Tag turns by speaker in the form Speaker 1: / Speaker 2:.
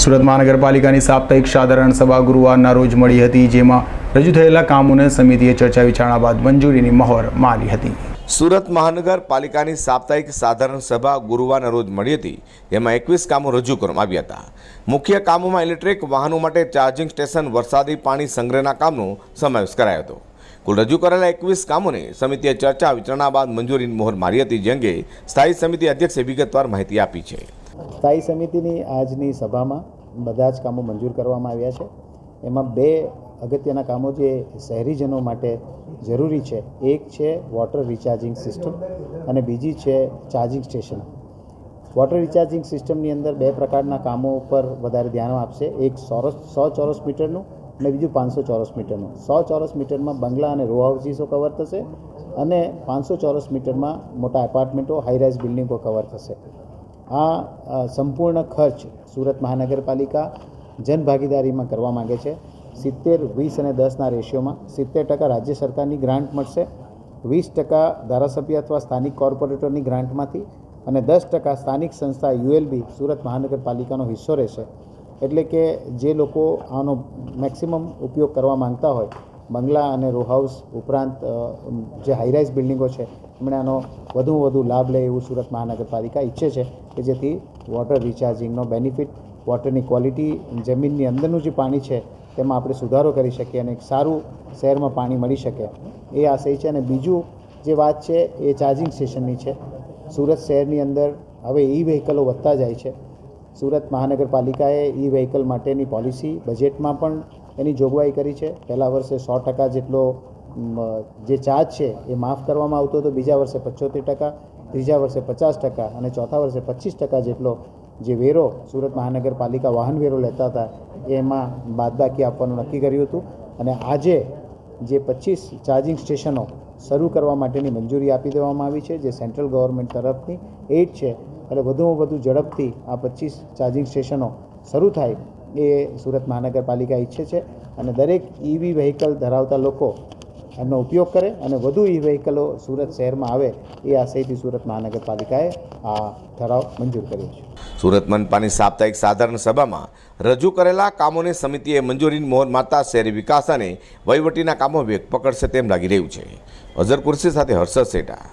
Speaker 1: સુરત મહાનગરપાલિકાની સાપ્તાહિક સાધારણ સભા ગુરુવારના રોજ મળી હતી, જેમાં રજૂ થયેલા કામોને સમિતિએ ચર્ચા વિચારણા બાદ મંજૂરીની મહોર મારી હતી.
Speaker 2: સુરત મહાનગરપાલિકાની સાપ્તાહિક સાધારણ સભા ગુરુવારના રોજ મળી હતી, જેમાં 21 કામો રજૂ કરવામાં આવ્યા હતા. મુખ્ય કામોમાં ઇલેક્ટ્રિક વાહનો માટે ચાર્જિંગ સ્ટેશન, વરસાદી પાણી સંગ્રહના કામનો સમાવેશ કરાયો હતો. કુલ રજૂ કરેલા 21 કામોને સમિતિએ ચર્ચા વિચારણા બાદ મંજૂરીની મહોર મારી હતી, જે અંગે સ્થાયી સમિતિ અધ્યક્ષે વિગતવાર માહિતી આપી છે.
Speaker 3: સ્થાયી સમિતિની આજની સભામાં બધા જ કામો મંજૂર કરવામાં આવ્યા છે. એમાં બે અગત્યના કામો જે શહેરીજનો માટે જરૂરી છે, એક છે વોટર રિચાર્જિંગ સિસ્ટમ અને બીજી છે ચાર્જિંગ સ્ટેશન. વોટર રિચાર્જિંગ સિસ્ટમની અંદર બે પ્રકારના કામો ઉપર વધારે ધ્યાન આપશે. એક 100 ચોરસ મીટરનું અને બીજું 500 ચોરસ મીટરનું. 100 ચોરસ મીટરમાં બંગલા અને રો હાઉસીસો કવર થશે અને 500 ચોરસ મીટરમાં મોટા એપાર્ટમેન્ટો, હાઈરાઇઝ બિલ્ડિંગો કવર થશે. આ સંપૂર્ણ ખર્ચ સુરત મહાનગરપાલિકા જનભાગીદારીમાં કરવા માગે છે. 70, 20 અને 10ના રેશિયોમાં 70% રાજ્ય સરકારની ગ્રાન્ટ મળશે, 20% ધારાસભ્ય અથવા સ્થાનિક કોર્પોરેટરની ગ્રાન્ટમાંથી અને 10% સ્થાનિક સંસ્થા ULB સુરત મહાનગરપાલિકાનો હિસ્સો રહેશે. એટલે કે જે લોકો આનો મેક્સિમમ ઉપયોગ કરવા માંગતા હોય, બંગલા અને રો હાઉસ ઉપરાંત જે હાઈરાઇઝ બિલ્ડિંગો છે, એમણે આનો વધુમાં વધુ લાભ લે એવું સુરત મહાનગરપાલિકા ઈચ્છે છે કે જેથી વોટર રિચાર્જિંગનો બેનિફિટ, વોટરની ક્વોલિટી, જમીનની અંદરનું જે પાણી છે તેમાં આપણે સુધારો કરી શકીએ અને એક સારું શહેરમાં પાણી મળી શકે, એ આશય છે. અને બીજું જે વાત છે એ ચાર્જિંગ સ્ટેશનની છે. સુરત શહેરની અંદર હવે વ્હીકલો વધતા જાય છે. સુરત મહાનગરપાલિકાએ વ્હીકલ માટેની પોલિસી બજેટમાં પણ એની જોગવાઈ કરી છે. પહેલા વર્ષે 100% જેટલો જે ચાર્જ છે એ માફ કરવામાં આવતો હતો, બીજા વર્ષે 75%, ત્રીજા વર્ષે 50% અને ચોથા વર્ષે 25% જેટલો જે વેરો સુરત મહાનગરપાલિકા વાહન વેરો લેતા હતા એમાં બાદબાકી આપવાનું નક્કી કર્યું હતું. અને આજે જે 25 ચાર્જિંગ સ્ટેશનો શરૂ કરવા માટેની મંજૂરી આપી દેવામાં આવી છે, જે સેન્ટ્રલ ગવર્મેન્ટ તરફની એડ છે. એટલે વધુમાં વધુ ઝડપથી આ 25 ચાર્જિંગ સ્ટેશનો શરૂ થાય એ સુરત મહાનગરપાલિકા ઈચ્છે છે અને દરેક વ્હીકલ ધરાવતા લોકો એમનો ઉપયોગ કરે અને વધુ વ્હીકલો સુરત શહેરમાં આવે એ આશયથી સુરત મહાનગરપાલિકાએ આ ઠરાવ મંજૂર કર્યો છે.
Speaker 2: સુરત મનપાની સાપ્તાહિક સાધારણ સભામાં રજૂ કરેલા કામોને સમિતિએ મંજૂરીની મહોર મારતા શહેરી વિકાસ અને વહીવટીના કામો વેગ પકડશે તેમ લાગી રહ્યું છે. અઝર કુર્સી સાથે હર્ષદ સેઠા.